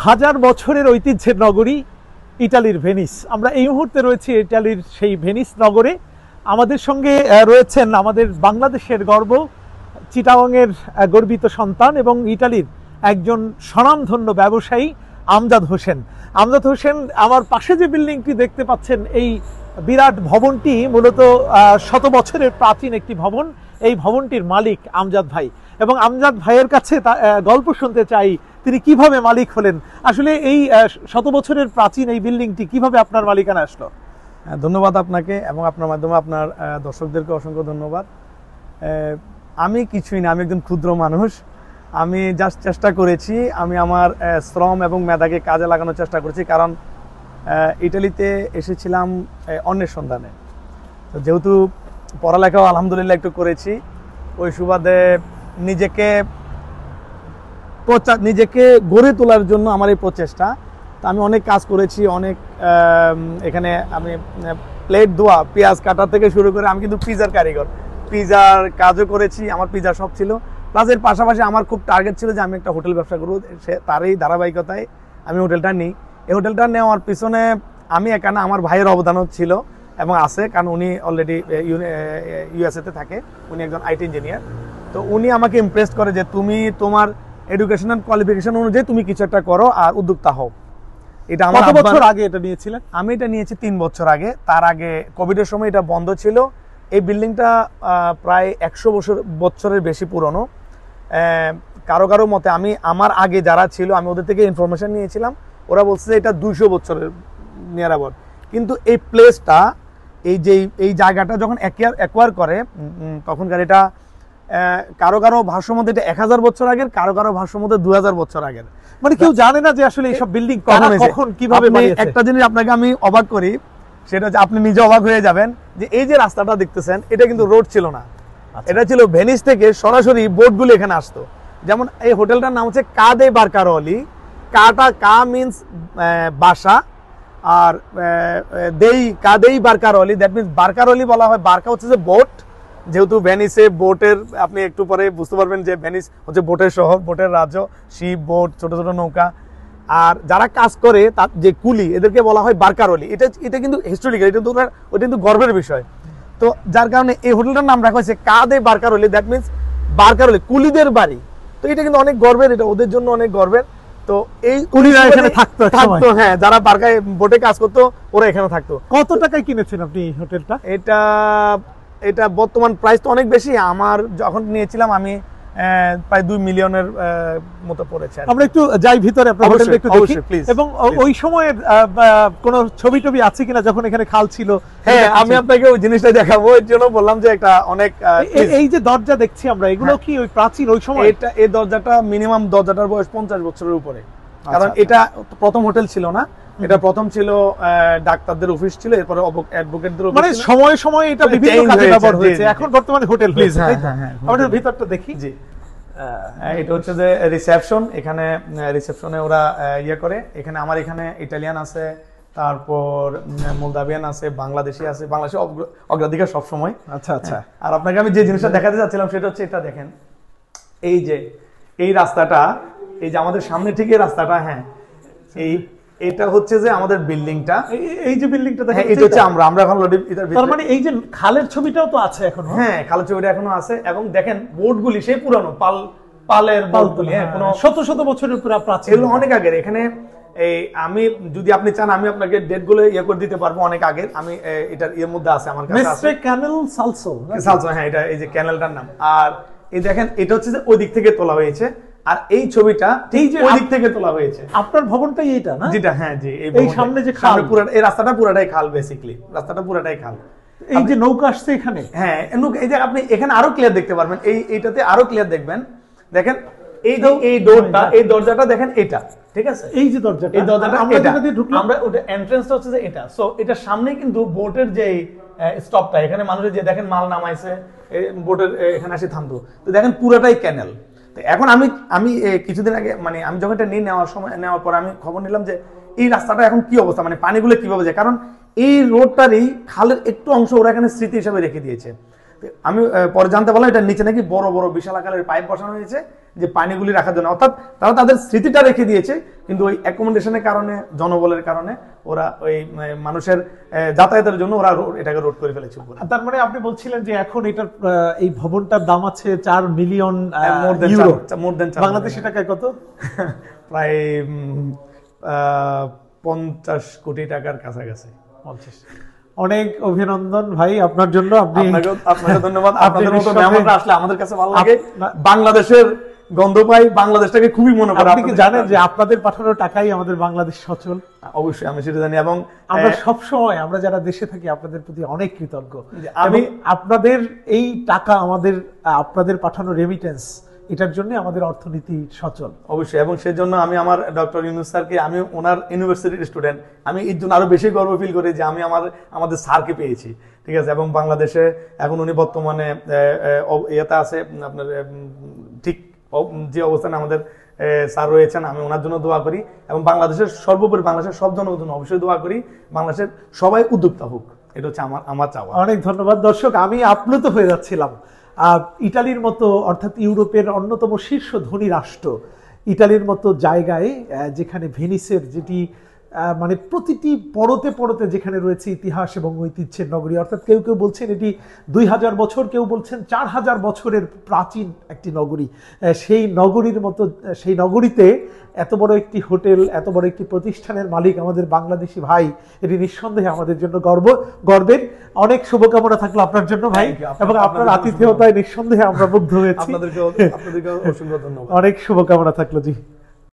হাজার বছরের ঐতিহ্যের নগরী ইটালির ভেনিস। আমরা এই মুহূর্তে রয়েছি ইটালির সেই ভেনিস নগরে। আমাদের সঙ্গে রয়েছেন আমাদের বাংলাদেশের গর্ব, চিটাগংয়ের গর্বিত সন্তান এবং ইটালির একজন স্বনামধন্য ব্যবসায়ী আমজাদ হোসেন। আমজাদ হোসেন, আমার পাশে যে বিল্ডিংটি দেখতে পাচ্ছেন, এই বিরাট ভবনটি মূলত শত বছরের প্রাচীন একটি ভবন। এই ভবনটির মালিক আমজাদ ভাই, এবং আমজাদ ভাইয়ের কাছে গল্প শুনতে চাই তিনি কিভাবে মালিক হলেন। আসলে এই শত বছরের প্রাচীন এই বিল্ডিংটি কিভাবে আপনার মালিকানা আসলো? ধন্যবাদ আপনাকে এবং আপনার মাধ্যমে আপনার দর্শকদেরকে অসংখ্য ধন্যবাদ। আমি কিছুই না, আমি একজন ক্ষুদ্র মানুষ। আমি জাস্ট চেষ্টা করেছি, আমি আমার শ্রম এবং মেধাকে কাজে লাগানোর চেষ্টা করেছি, কারণ ইটালিতে এসেছিলাম অন্যের সন্ধানে। তো যেহেতু পড়ালেখাও আলহামদুলিল্লাহ একটু করেছি, ওই সুবাদে নিজেকে গড়ে তোলার জন্য আমার এই প্রচেষ্টা। তো আমি অনেক কাজ করেছি, অনেক এখানে আমি প্লেট ধোয়া, পেঁয়াজ কাটা থেকে শুরু করে আমি কিন্তু পিজার কারিগর, পিজার কাজও করেছি, আমার পিজার শপ ছিল। প্লাস এর পাশাপাশি আমার খুব টার্গেট ছিল যে আমি একটা হোটেল ব্যবসা করব। তারই ধারাবাহিকতায় আমি হোটেলটা নিই। এই হোটেলটা নেওয়ার পিছনে আমি এখানে আমার ভাইয়ের অবদানও ছিল এবং আছে, কারণ উনি অলরেডি ইউএসএতে থাকে, উনি একজন আইটি ইঞ্জিনিয়ার। তো উনি আমাকে ইমপ্রেস করে যে তুমি তোমার এডুকেশনাল কোয়ালিফিকেশন অনুযায়ী তুমি কিছু একটা করো আর উদ্যোক্তা হও। এটা আমার কত বছর আগে এটা নিয়েছিলেন? আমি এটা নিয়েছি 3 বছর আগে। তার আগে কোভিডের সময় এটা বন্ধ ছিল। এই বিল্ডিংটা প্রায় 100 বছরের বেশি পুরনো। কারো কারো মতে, আমি আমার আগে যারা ছিল আমি ওদের থেকে ইনফরমেশন নিয়েছিলাম, ওরা বলছে যে এটা 200 বছরের নিয়ার অ্যাবাউট। কিন্তু এই প্লেসটা, এই জায়গাটা যখন অ্যাকোয়ার করে তখনকার এটা কারো কারো ভাষ্য মধ্যে এটা 1000 বছর আগের, কারো কারো ভাষ্য মধ্যে 2000 বছর আগের। মানে কেউ জানে না যে আসলে এইসব বিল্ডিং কখন কিভাবে বানিয়েছে। একটা জিনিস আপনাকে আমি অবাক করি, সেটা হচ্ছে আপনি নিজে অবাক হয়ে যাবেন যে এই যে রাস্তাটা দেখতেছেন, এটা কিন্তু রোড ছিল না। এটা ছিল ভেনিস থেকে সরাসরি বোটগুলো এখানে আসতো। যেমন এই হোটেলটার নাম হচ্ছে কা দে বারকারোলি। কা মিন্স বাসা, আর দেই বারকারোলি, দ্যাট মিন্স বারকারোলি বলা হয়। বারকা হচ্ছে যে বোট, যেহেতু ভেনিসে বোটের, আপনি একটু পরে বুঝতে পারবেন যে ভেনিস হচ্ছে বোটের শহর, বোটের রাজ্য, শিপ, বোট, ছোট ছোট নৌকা। আর যারা কাজ করে তার যে কুলি, এদেরকে বলা হয় বারকারোলি। এটা কিন্তু হিস্টোরিক্যাল, এটা কিন্তু গর্বের বিষয়। তো যার কারণে এই হোটেলটার নাম রাখা হয়েছে কা দে বারকারোলি, দ্যাট মিন্স বারকারোলি, কুলিদের বাড়ি। তো এটা কিন্তু অনেক গর্বের, এটা ওদের জন্য অনেক গর্বের। তো এই কুলিরা এখানে থাকতো, হ্যাঁ, যারা বারকায় বোটে কাজ করতো ওরা এখানে থাকতো। কত টাকায় কিনেছেন আপনি এই হোটেলটা? এটা বর্তমান প্রাইস তো অনেক বেশি। আমার যখন নিয়েছিলাম আমি প্রায় 2 মিলিয়নের মতো পড়েছে। আমরা একটু যাই ভিতরে, আপনার হোটেলটা একটু দেখি। এবং ওই সময়ের কোনো ছবি টবি আছে কিনা যখন এখানে খাল ছিল? হ্যাঁ, আমি আপনাকে ওই জিনিসটা দেখাবো, এর জন্য বললাম যে একটা অনেক এই যে দরজা দেখছি আমরা, এগুলো কি ওই প্রাচীন ওই সময়? এই দরজাটা মিনিমাম, দরজাটার বয়স 50 বছরের উপরে। কারণ এটা প্রথম হোটেল ছিল না, এটা প্রথম ছিল ডাক্তারদের অফিস ছিল, এরপরে অ্যাডভোকেটদের অফিস। মানে সময়ে সময়ে এটা বিভিন্ন কাজে ব্যবহার হয়েছে, এখন বর্তমানে হোটেল। প্লিজ আমরা ভিতরটা দেখি। জি, এটা হচ্ছে যে রিসেপশন। এখানে রিসেপশনে ওরা ইয়ে করে। এখানে আমার এখানে ইটালিয়ান আছে, তারপর মোলদাভিয়ান আছে, বাংলাদেশি আছে। বাংলাদেশে অগ্রাধিকার সব সময়। আচ্ছা আচ্ছা। আর আপনাকে আমি যে জিনিসটা দেখাতে চাচ্ছিলাম সেটা হচ্ছে এটা দেখেন, এই যে এই রাস্তাটা, এই যে আমাদের সামনে থেকে রাস্তাটা, হ্যাঁ, এটা হচ্ছে যে আমাদের বিল্ডিংটা। এই যে বিল্ডিংটা দেখেন, এটা হচ্ছে আমরা এখন অলরেডি এটার ভিতরে। তার মানে এই যে খালের ছবিটাও তো আছে এখনো? হ্যাঁ, খালের ছবিটা এখনো আছে। এবং দেখেন বোটগুলি সেই পুরানো পালের বোটগুলি, হ্যাঁ, কোনো শত শত বছরের পুরো প্রাচীন, এগুলো অনেক আগের। এখানে আমি যদি আপনি চান আমি আপনাকে ডেট গুলো ইয়ে করে দিতে পারবো, অনেক আগের। আমি এটার এর মধ্যে আছে আমার কাছে আছে ক্যানেল সালসো। হ্যাঁ, এটা এই যে ক্যানেলটার নাম। আর এই দেখেন, এটা হচ্ছে যে ওই দিক থেকে তোলা হয়েছে, আর এই ছবিটা এই যে ওই দিক থেকে তোলা হয়েছে। আপনার ভবনটাই এইটা না? যেটা, হ্যাঁ, জি, এই সামনে যে খাল, পুরো এই রাস্তাটা পুরাটাই খাল, বেসিক্যালি রাস্তাটা পুরাটাই খাল। এই যে নৌকা আসছে এখানে, হ্যাঁ, এই যে আপনি এখানে আরো ক্লিয়ার দেখতে পারবেন, এইটাতে আরো ক্লিয়ার দেখবেন। দেখেন এই ডোরটা, এই দরজাটা দেখেন, এটা ঠিক আছে। এই যে দরজাটা, এই দরজাটা আমরা যেটা দিয়ে ঢুকলাম, আমরা ওটা এন্ট্রান্সটা হচ্ছে যে এটা। সো এটা সামনে কিন্তু বোটের যে স্টপটা, এখানে মানুষের যে দেখেন মাল নামাইছে, বোটের এখানে এসে থামতো। তো দেখেন পুরোটাই ক্যানেল। তো এখন আমি কিছুদিন আগে, মানে আমি যখন এটা নেওয়ার পর আমি খবর নিলাম যে এই রাস্তাটা এখন কি অবস্থা, মানে পানিগুলো কিভাবে যায়। কারণ এই রোডটারই খালের একটু অংশ ওরা এখানে স্মৃতি হিসাবে রেখে দিয়েছে। আমি পরে জানতে পারলাম এটার নিচে নাকি বড় বড় বিশাল আকারের পাইপ বসানো হয়েছে, যে পানিগুলি রাখার জন্য, অর্থাৎ তারা তাদের স্মৃতিটা রেখে দিয়েছে, কিন্তু ওই অ্যাকোমোডেশনের কারণে, জনবলের কারণে ওরা ওই মানুষের যাতায়াতের জন্য ওরা এটাকে রোড করে ফেলেছে উপরে। তার মানে আপনি বলছিলেন যে এখন এটার এই ভবনটার দাম আছে 4 মিলিয়ন ইউরো, বাংলাদেশি টাকায় কত? প্রায় 50 কোটি টাকার কাছাকাছি। 50। অনেক অভিনন্দন ভাই আপনার জন্য। আপনাকে ধন্যবাদ। আপনাদের মতো মেহমানরা আসলে আমাদের কাছে ভালো লাগে, বাংলাদেশের গন্ধ পাই, বাংলাদেশটাকে খুবই মনে করে। আপনি কি জানেন যে আপনাদের পাঠানো টাকাই আমাদের বাংলাদেশ সচল? অবশ্যই আমি সেটা জানি, এবং আমরা সব সময়, আমরা যারা দেশে থাকি, আপনাদের প্রতি অনেক কৃতজ্ঞ। আমি আপনাদের এই টাকা, আপনাদের পাঠানো রেমিটেন্স, এটার জন্য আমাদের অর্থনীতি সচল। অবশ্যই, এবং সেজন্য আমি আমার ডক্টর ইউনূস স্যারকে, আমি ওনার ইউনিভার্সিটির স্টুডেন্ট, আমি এর জন্য আরো বেশি গর্ব ফিল করি যে আমি আমাদের স্যারকে পেয়েছি, ঠিক আছে। এবং বাংলাদেশে এখন উনি বর্তমানে ইয়েতে আছে, আপনার ঠিক যে অবস্থানে আমাদের স্যার রয়েছেন, আমি ওনার জন্য দোয়া করি, এবং বাংলাদেশের সর্বোপরি বাংলাদেশের সব জনের জন্য অবশ্যই দোয়া করি, বাংলাদেশের সবাই উদ্যোক্তা হোক, এটা হচ্ছে আমার চাওয়া। অনেক ধন্যবাদ। দর্শক, আমি আপ্লুত হয়ে যাচ্ছিলাম। ইটালির মতো, অর্থাৎ ইউরোপের অন্যতম শীর্ষ ধনী রাষ্ট্র ইটালির মতো জায়গায়, যেখানে ভেনিসের যেটি মানে প্রতিটি পরতে পরতে যেখানে রয়েছে ইতিহাস এবং ঐতিহ্যের নগরী, অর্থাৎ কেউ কেউ বলছেন এটি 2000 বছর, কেউ বলছেন 4000 বছরের প্রাচীন একটি নগরী। সেই নগরীর মতো, সেই নগরীতে এত বড় একটি হোটেল, এত বড় একটি প্রতিষ্ঠানের মালিক আমাদের বাংলাদেশি ভাই, এটি নিঃসন্দেহে আমাদের জন্য গর্বের। অনেক শুভকামনা থাকলো আপনার জন্য ভাই, এবং আপনার আতিথেয়তায় নিঃসন্দেহে আমরা মুগ্ধ হয়েছি। আপনাদেরকে অসংখ্য ধন্যবাদ। অনেক শুভকামনা থাকলো জি।